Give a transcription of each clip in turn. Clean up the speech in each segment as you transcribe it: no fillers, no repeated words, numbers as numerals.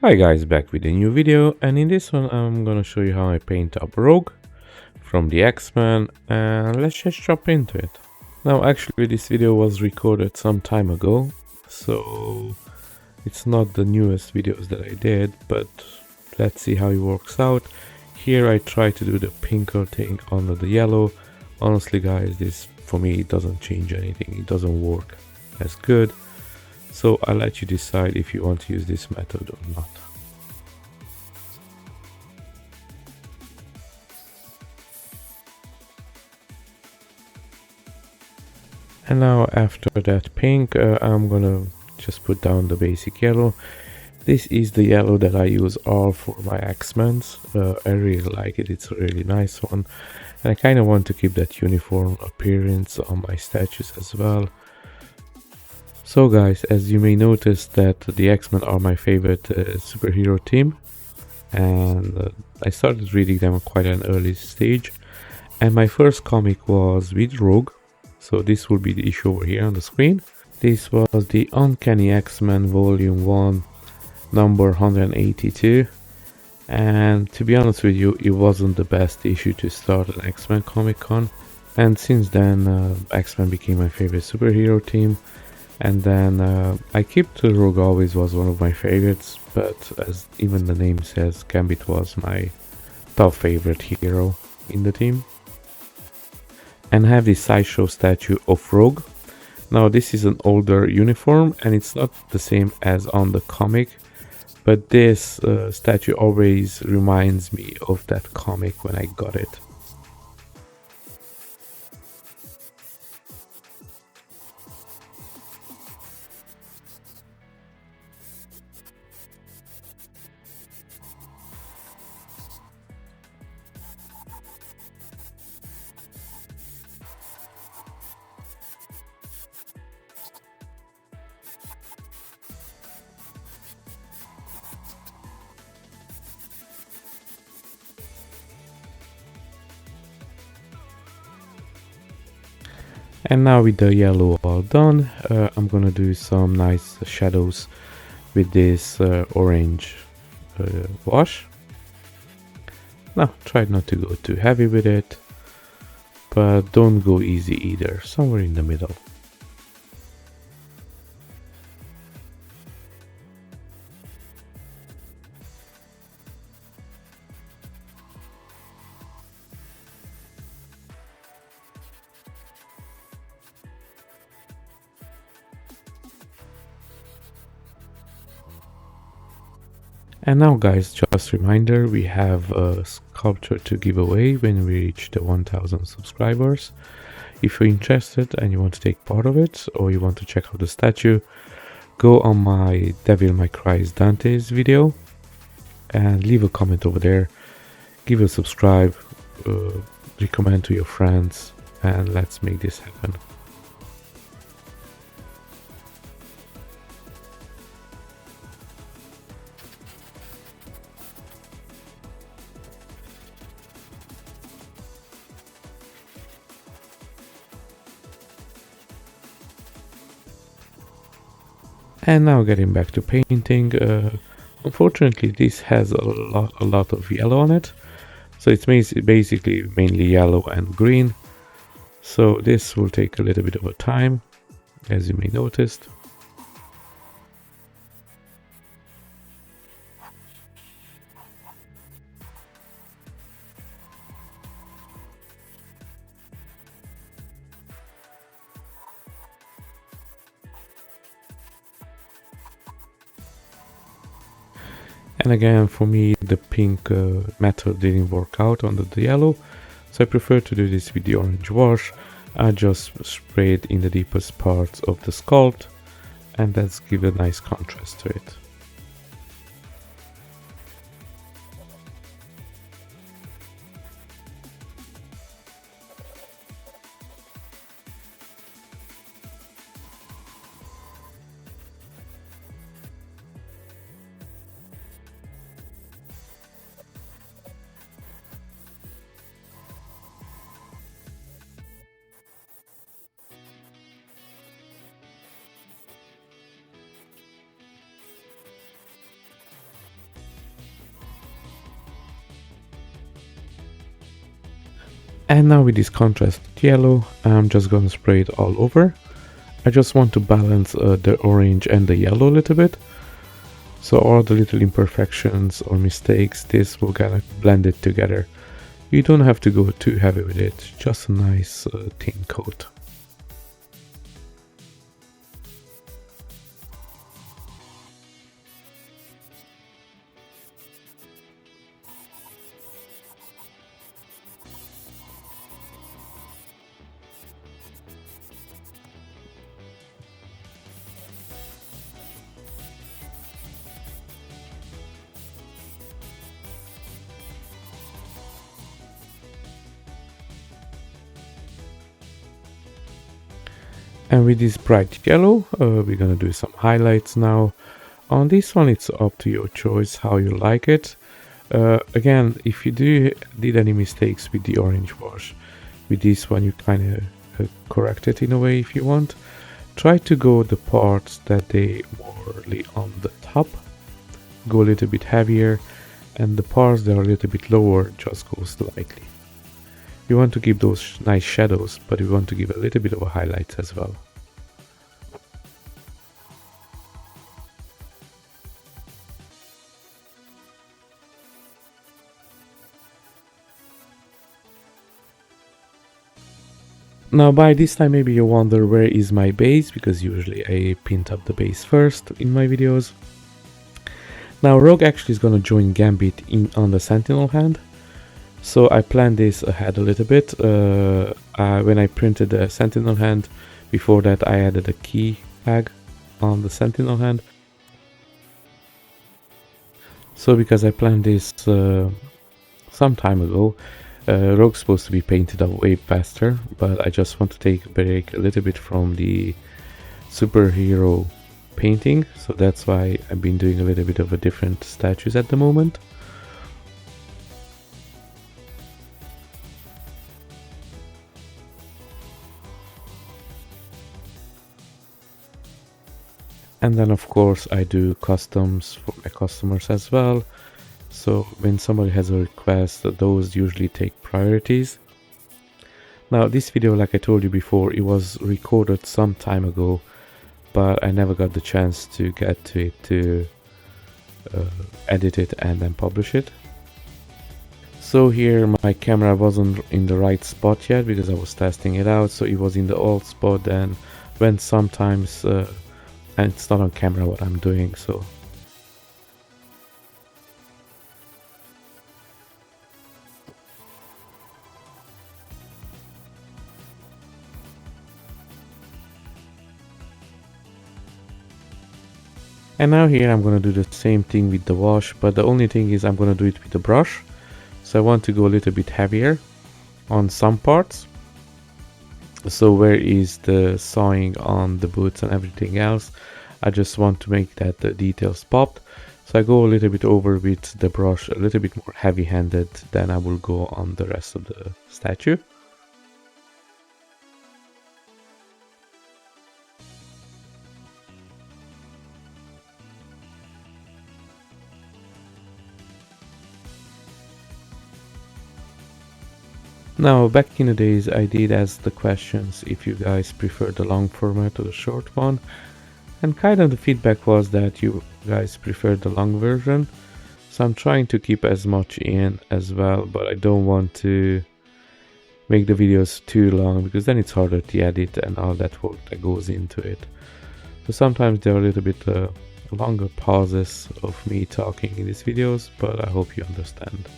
Hi guys, back with a new video, and in this one I'm gonna show you how I paint up Rogue from the X-Men, and let's just jump into it. Now actually this video was recorded some time ago, so it's not the newest videos that I did, but let's see how it works out. Here I try to do the pinker thing under the yellow. Honestly guys, this for me it doesn't change anything, it doesn't work as good. So I'll let you decide if you want to use this method or not. And now after that pink, I'm gonna just put down the basic yellow. This is the yellow that I use all for my X-Men's. I really like it, it's a really nice one. And I kind of want to keep that uniform appearance on my statues as well. So guys, as you may notice that the X-Men are my favorite superhero team, and I started reading them at quite an early stage, and my first comic was with Rogue, so this will be the issue over here on the screen. This was the Uncanny X-Men Volume 1 number 182, and to be honest with you, it wasn't the best issue to start an X-Men Comic Con, and since then X-Men became my favorite superhero team. And then I kept Rogue always was one of my favorites, but as even the name says, Gambit was my top favorite hero in the team. And I have this sideshow statue of Rogue. Now this is an older uniform and it's not the same as on the comic, but this statue always reminds me of that comic when I got it. And now with the yellow all done, I'm gonna do some nice shadows with this orange wash. Now try not to go too heavy with it, but don't go easy either, somewhere in the middle. And now guys, just reminder, we have a sculpture to give away when we reach the 1000 subscribers. If you're interested and you want to take part of it, or you want to check out the statue, go on my Devil May Cry's Dante's video and leave a comment over there, give a subscribe, recommend to your friends, and let's make this happen. And now getting back to painting, unfortunately this has a lot of yellow on it, so it's basically mainly yellow and green, so this will take a little bit of a time, as you may notice. And again, for me, the pink method didn't work out under the yellow, so I prefer to do this with the orange wash. I just spray it in the deepest parts of the sculpt, and that's give a nice contrast to it. And now with this contrast yellow, I'm just gonna spray it all over. I just want to balance the orange and the yellow a little bit. So all the little imperfections or mistakes, this will gonna blend it together. You don't have to go too heavy with it, just a nice thin coat. And with this bright yellow, we're gonna do some highlights now. On this one, it's up to your choice how you like it. Again, if you did any mistakes with the orange wash, with this one you kind of correct it in a way if you want. Try to go the parts that they morely on the top, go a little bit heavier, and the parts that are a little bit lower just go slightly. You want to give those nice shadows, but you want to give a little bit of a highlight as well. Now by this time maybe you wonder where is my base, because usually I paint up the base first in my videos. Now Rogue actually is gonna join Gambit on the Sentinel hand. So I planned this ahead a little bit. When I printed the Sentinel hand, before that I added a key tag on the Sentinel hand. So because I planned this some time ago, Rogue's supposed to be painted up way faster, but I just want to take a break a little bit from the superhero painting, so that's why I've been doing a little bit of a different statues at the moment. And then of course I do customs for my customers as well. So when somebody has a request, those usually take priorities. Now this video, like I told you before, it was recorded some time ago, but I never got the chance to get to it to edit it and then publish it. So here my camera wasn't in the right spot yet because I was testing it out, so it was in the old spot, and when sometimes and it's not on camera what I'm doing, so and now here I'm gonna do the same thing with the wash, but the only thing is I'm gonna do it with the brush. So I want to go a little bit heavier on some parts. So where is the sawing on the boots and everything else, I just want to make that the details popped. So I go a little bit over with the brush, a little bit more heavy-handed than I will go on the rest of the statue. Now, back in the days, I did ask the questions if you guys prefer the long format or the short one, and kind of the feedback was that you guys prefer the long version. So I'm trying to keep as much in as well, but I don't want to make the videos too long because then it's harder to edit and all that work that goes into it. So sometimes there are a little bit longer pauses of me talking in these videos, but I hope you understand.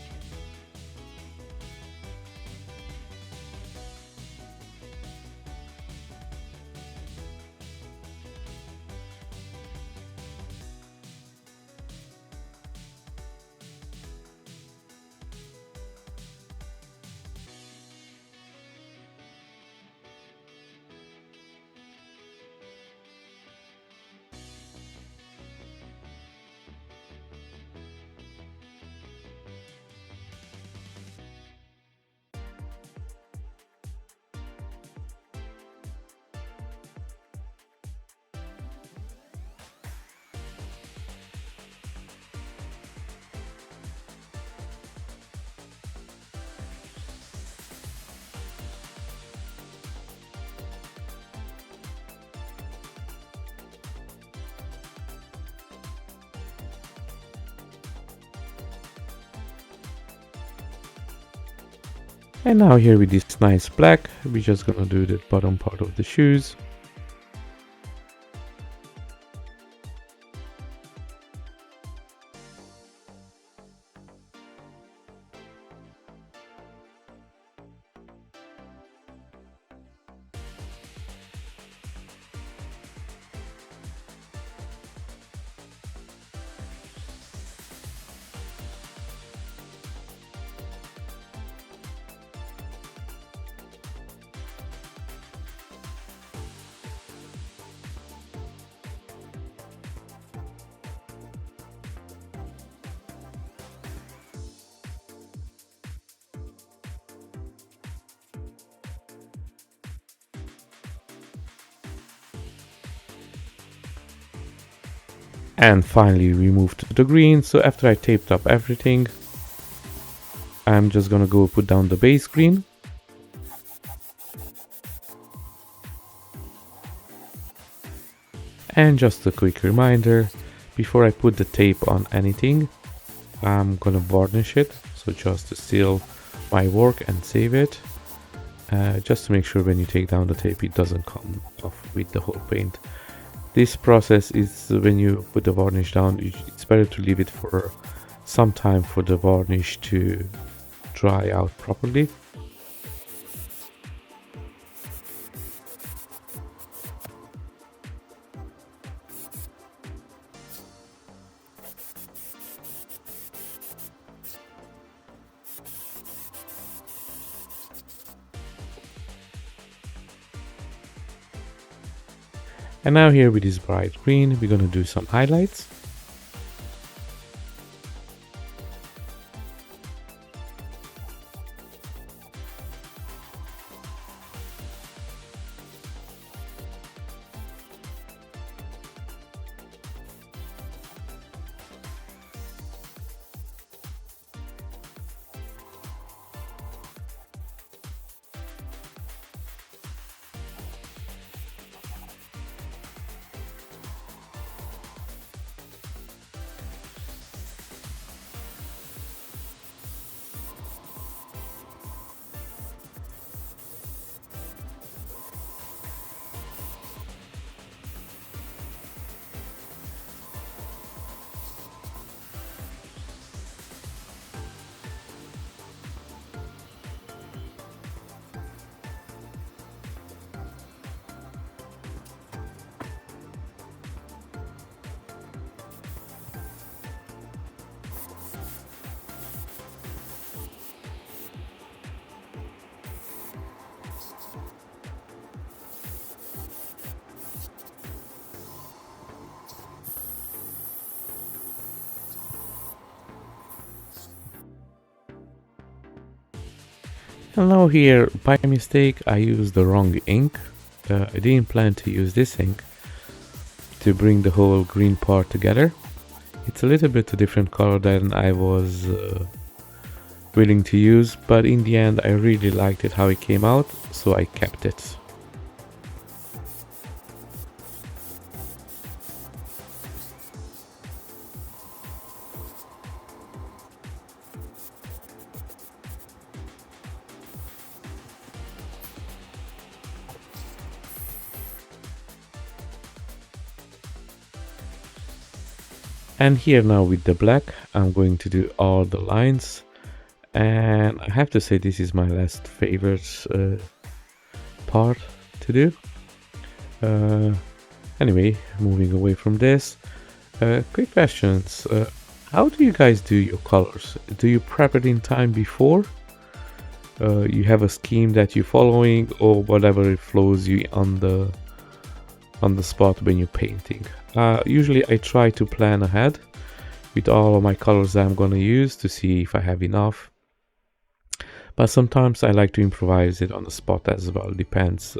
And now here with this nice black, we're just gonna do the bottom part of the shoes. And finally we move to the green. So after I taped up everything, I'm just gonna go put down the base green. And just a quick reminder, before I put the tape on anything, I'm gonna varnish it, so just to seal my work and save it. Just to make sure when you take down the tape it doesn't come off with the whole paint. This process is when you put the varnish down, it's better to leave it for some time for the varnish to dry out properly. And now here with this bright green, we're gonna do some highlights. And now here, by mistake, I used the wrong ink. I didn't plan to use this ink to bring the whole green part together. It's a little bit a different color than I was willing to use, but in the end I really liked it how it came out, so I kept it. And here now with the black, I'm going to do all the lines. And I have to say this is my last favorite part to do. Anyway, moving away from this, quick questions. How do you guys do your colors? Do you prep it in time before? You have a scheme that you're following, or whatever it flows you on the spot when you're painting? Usually I try to plan ahead with all of my colors that I'm gonna use to see if I have enough. But sometimes I like to improvise it on the spot as well, depends.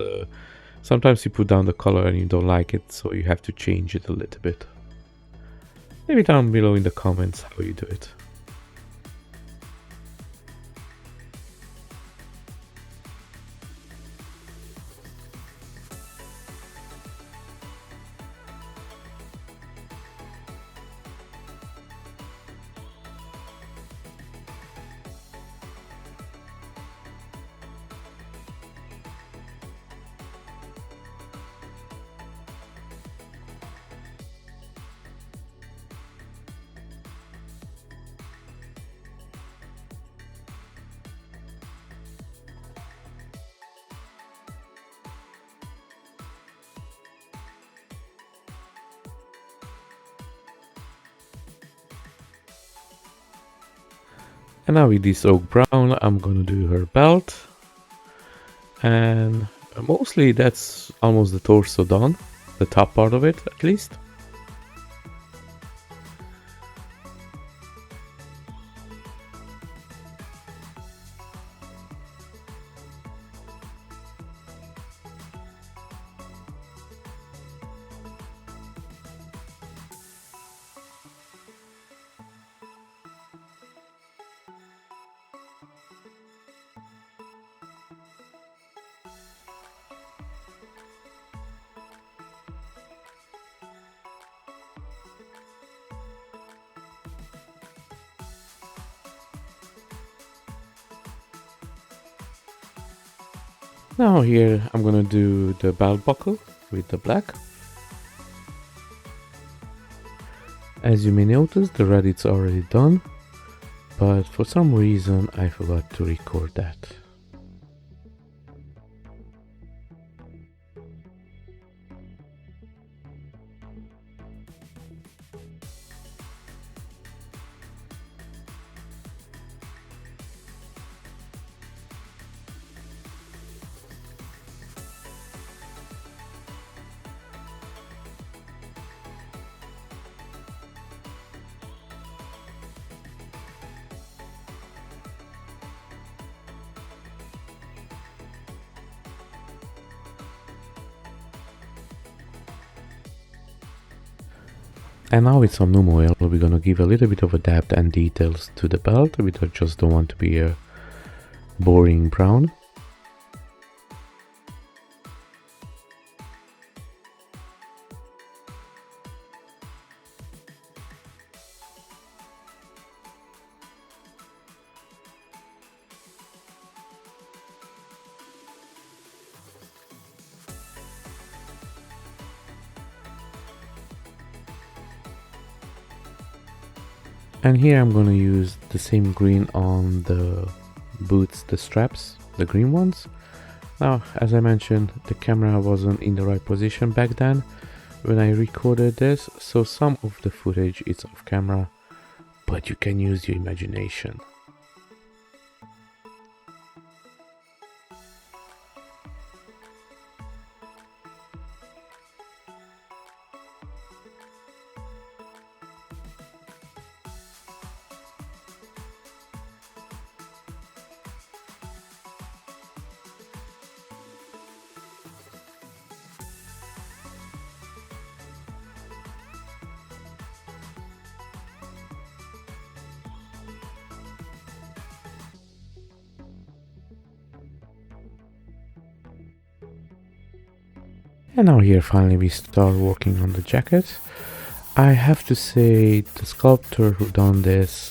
Sometimes you put down the color and you don't like it, so you have to change it a little bit. Maybe down below in the comments how you do it. And now with this oak brown, I'm gonna do her belt. And mostly that's almost the torso done, the top part of it at least. Now here I'm gonna do the belt buckle with the black. As you may notice, the red is already done, but for some reason I forgot to record that. And now with some Numo oil, we're gonna give a little bit of a depth and details to the belt. We just don't want to be a boring brown. And here I'm gonna use the same green on the boots, the straps, the green ones. Now, as I mentioned, the camera wasn't in the right position back then when I recorded this, so some of the footage is off camera, but you can use your imagination. And now here finally we start working on the jacket. I have to say the sculptor who done this,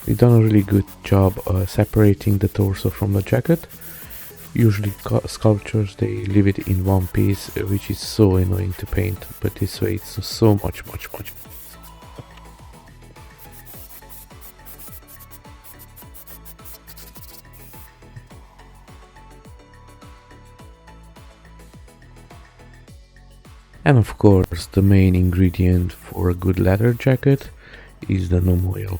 he done a really good job separating the torso from the jacket. Usually sculptures, they leave it in one piece, which is so annoying to paint, but this way it's so much. And of course, the main ingredient for a good leather jacket is the Numo oil.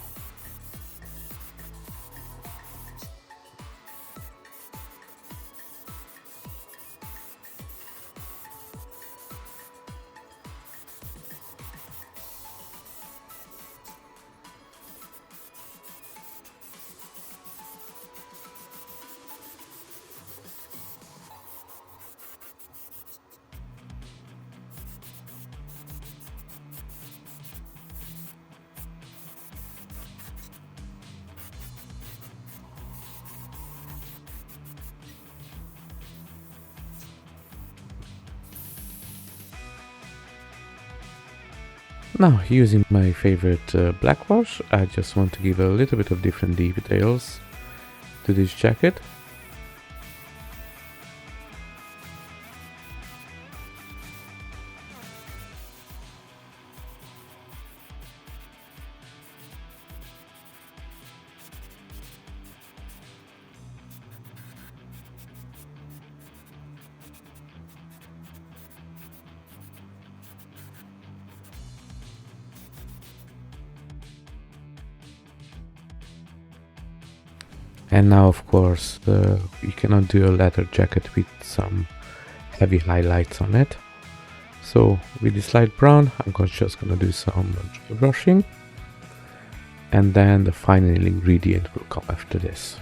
Now, using my favorite black wash, I just want to give a little bit of different details to this jacket. And now, of course, you cannot do a leather jacket with some heavy highlights on it. So with this light brown, I'm just gonna do some dry brushing, and then the final ingredient will come after this.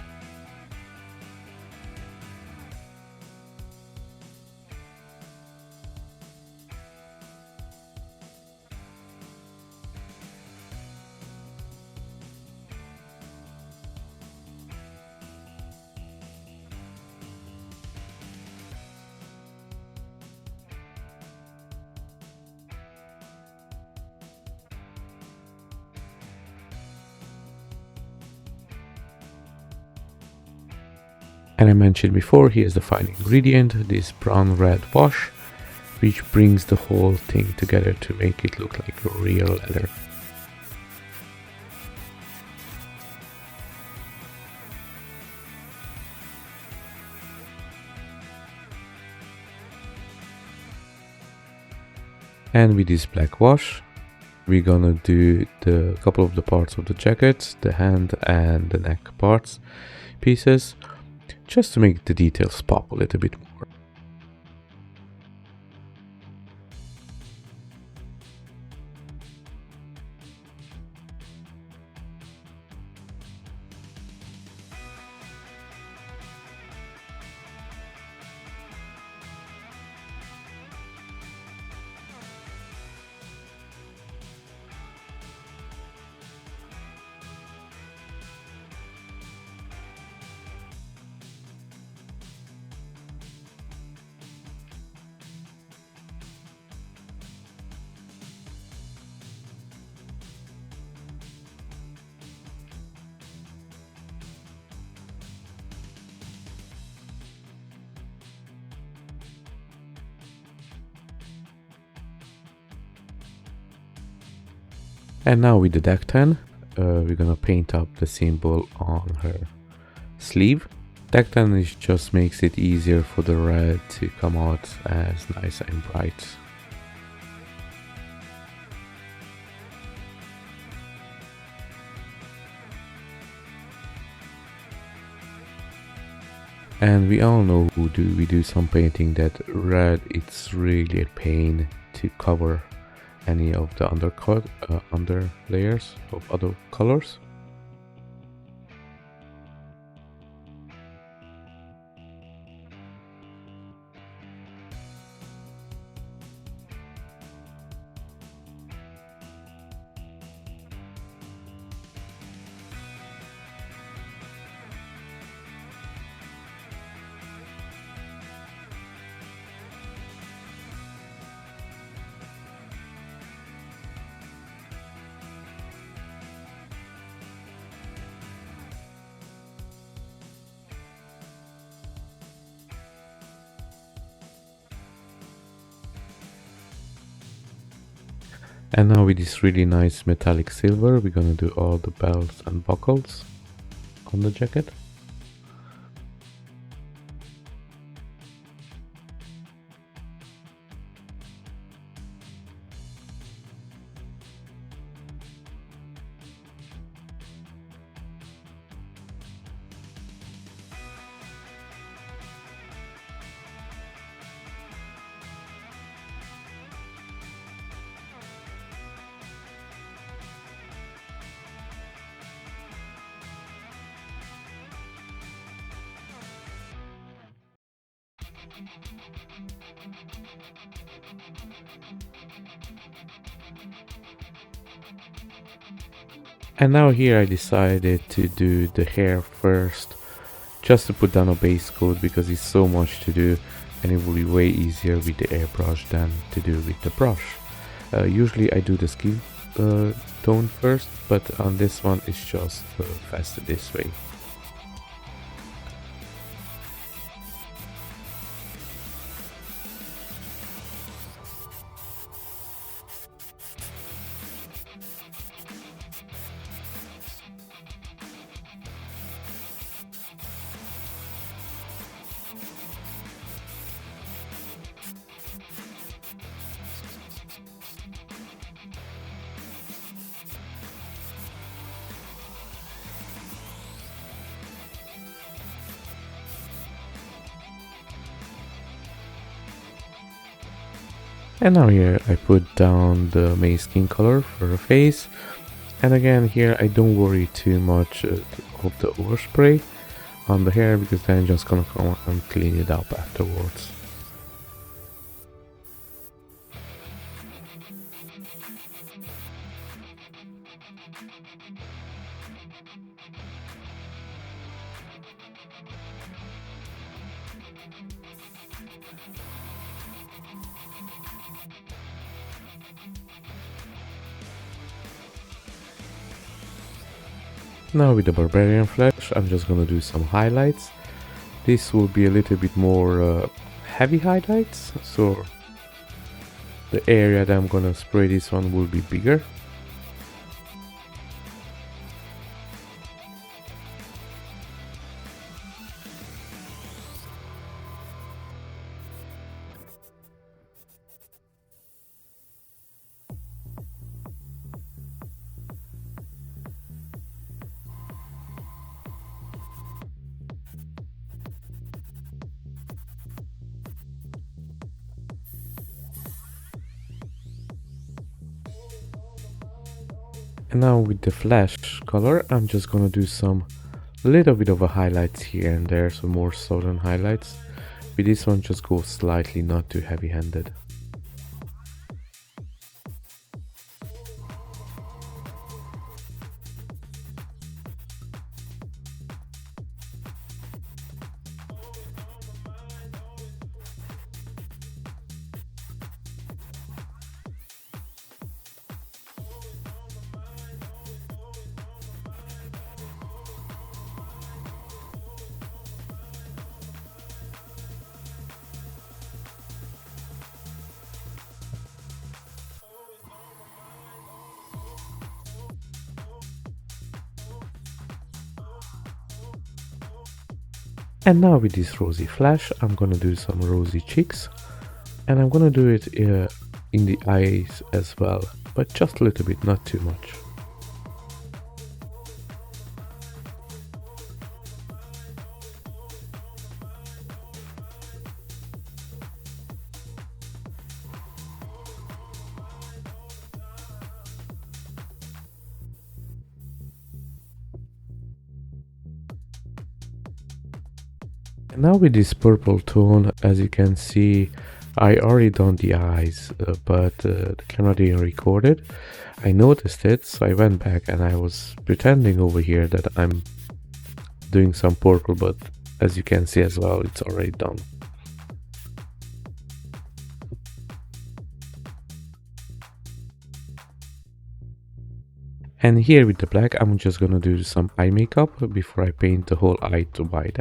And I mentioned before, here's the final ingredient, this brown red wash, which brings the whole thing together to make it look like a real leather. And with this black wash, we're gonna do the couple of the parts of the jacket, the hand and the neck parts, pieces, just to make the details pop a little bit more. And now with the deck 10, we're gonna paint up the symbol on her sleeve. Deck 10 just makes it easier for the red to come out as nice and bright. And we all know we do some painting that red, it's really a pain to cover any of the undercut, under layers of other colors. And now with this really nice metallic silver, we're gonna do all the belts and buckles on the jacket. And now here I decided to do the hair first, just to put down a base coat, because it's so much to do and it will be way easier with the airbrush than to do with the brush. Usually I do the skin tone first, but on this one it's just faster this way. And now here I put down the main skin color for the face. And again here I don't worry too much of the overspray on the hair, because then I'm just gonna come and clean it up afterwards. Now with the barbarian flesh I'm just gonna do some highlights. This will be a little bit more heavy highlights, so the area that I'm gonna spray this one will be bigger. And now with the flesh color I'm just gonna do some little bit of a highlights here and there, some more southern highlights. With this one just go slightly not too heavy handed. And now with this rosy flash I'm gonna do some rosy cheeks, and I'm gonna do it in the eyes as well, but just a little bit, not too much. And now with this purple tone, as you can see, I already done the eyes, but the camera didn't record it. I noticed it, so I went back and I was pretending over here that I'm doing some purple, but as you can see as well, it's already done. And here with the black, I'm just gonna do some eye makeup before I paint the whole eye to white.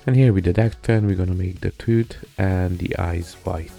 And here with the dark tan, we're gonna make the tooth and the eyes white.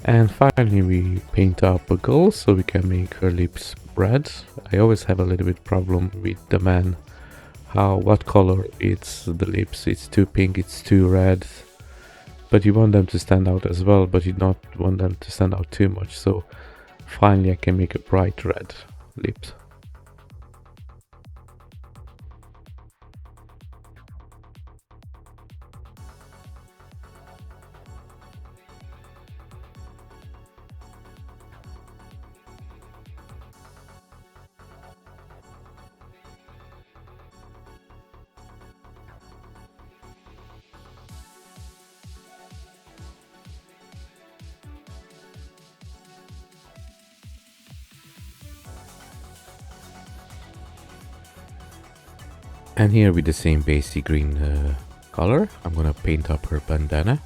And finally we paint up a girl so we can make her lips red. I always have a little bit problem with the man, what color it's the lips. It's too pink, it's too red, but you want them to stand out as well, but you don't want them to stand out too much. So finally I can make a bright red lips. And here with the same basic green color, I'm gonna paint up her bandana.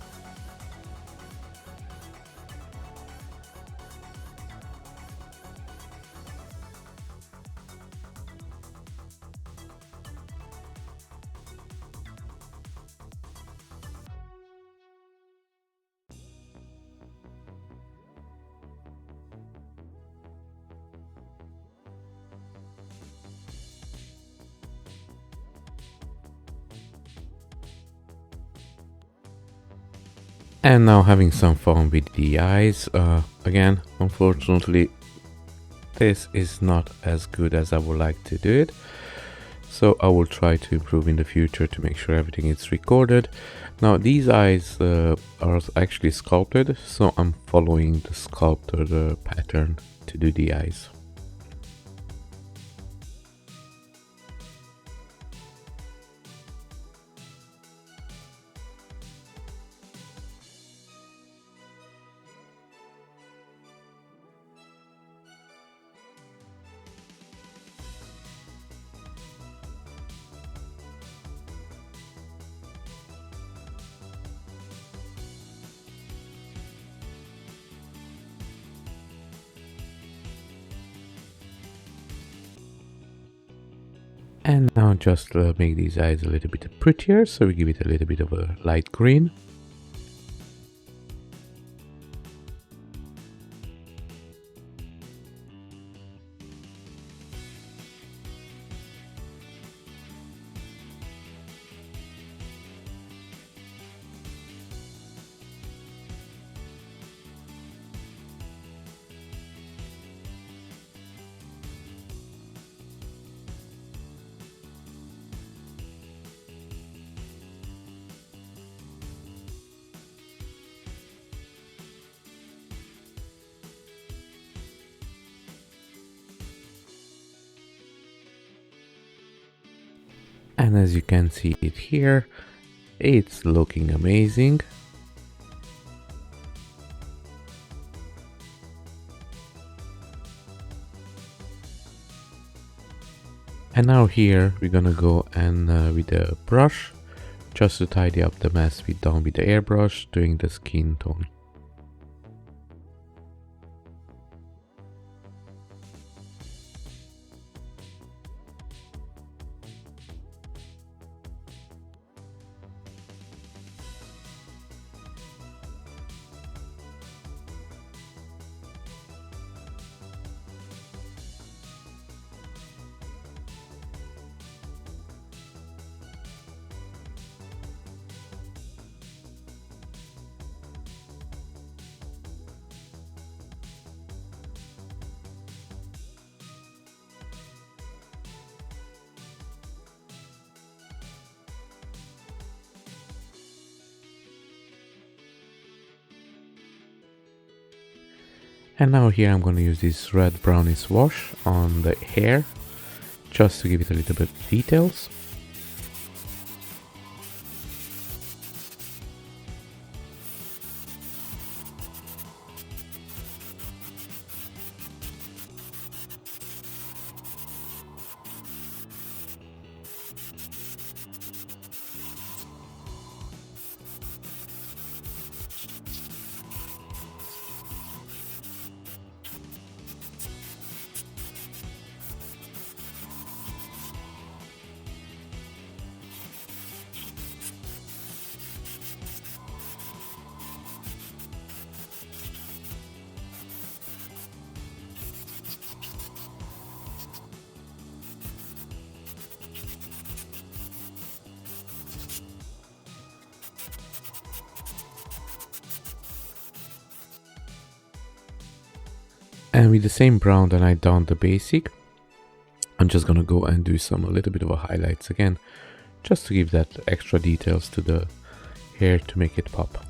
And now having some fun with the eyes. Again, unfortunately, this is not as good as I would like to do it. So I will try to improve in the future to make sure everything is recorded. Now these eyes are actually sculpted, so I'm following the sculpted pattern to do the eyes. And now just make these eyes a little bit prettier, so we give it a little bit of a light green. And as you can see it here, it's looking amazing. And now here we're gonna go and with a brush, just to tidy up the mess we done with the airbrush, doing the skin tone. And now here I'm going to use this red brownish wash on the hair, just to give it a little bit of details. And with the same brown that I done the basic, I'm just gonna go and do a little bit of a highlights again, just to give that extra details to the hair to make it pop.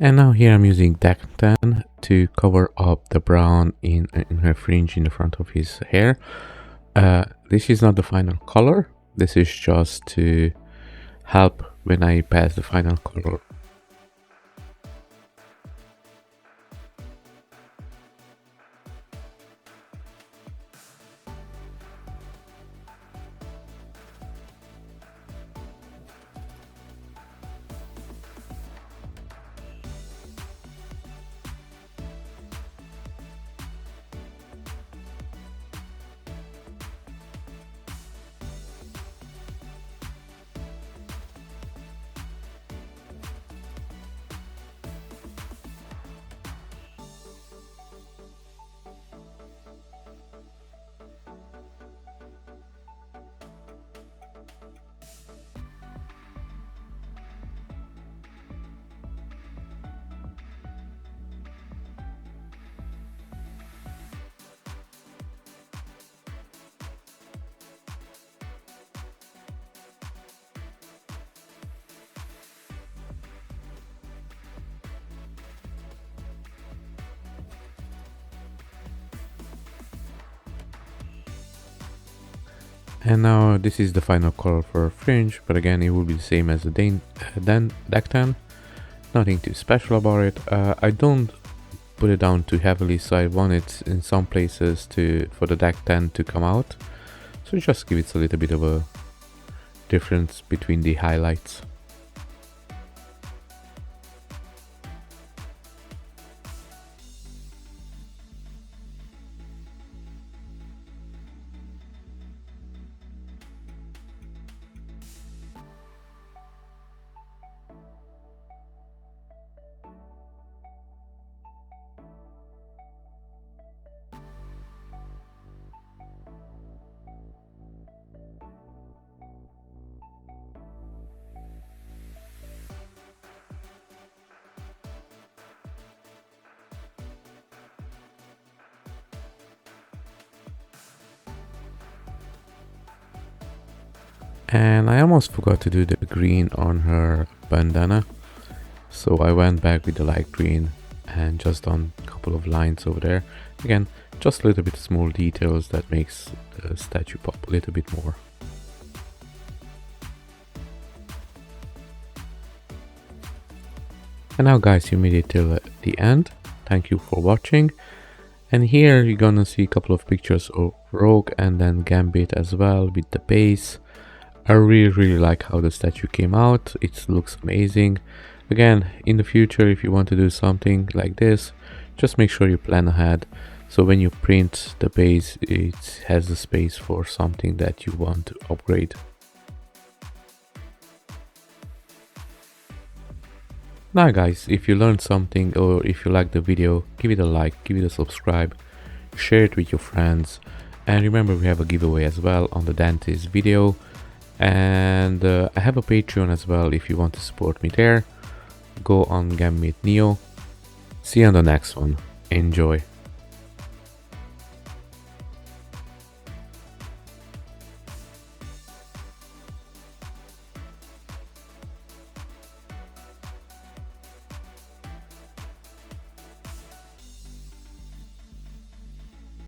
And now here I'm using Dactan to cover up the brown in her fringe in the front of his hair. This is not the final color. This is just to help when I pass the final color. And now this is the final color for fringe, but again it will be the same as the Dactan. Nothing too special about it. I don't put it down too heavily, so I want it in some places for the Dactan to come out. So just give it a little bit of a difference between the highlights. And I almost forgot to do the green on her bandana, so I went back with the light green and just done a couple of lines over there. Again, just a little bit of small details that makes the statue pop a little bit more. And now guys, you made it till the end. Thank you for watching. And here you're gonna see a couple of pictures of Rogue and then Gambit as well with the base. I really like how the statue came out. It looks amazing. Again, in the future, if you want to do something like this, just make sure you plan ahead. So when you print the base, it has the space for something that you want to upgrade. Now guys, if you learned something or if you liked the video, give it a like, give it a subscribe, share it with your friends. And remember, we have a giveaway as well on the dentist video. And I have a Patreon as well if you want to support me there. Go on Gambit Neo. See you on the next one. Enjoy.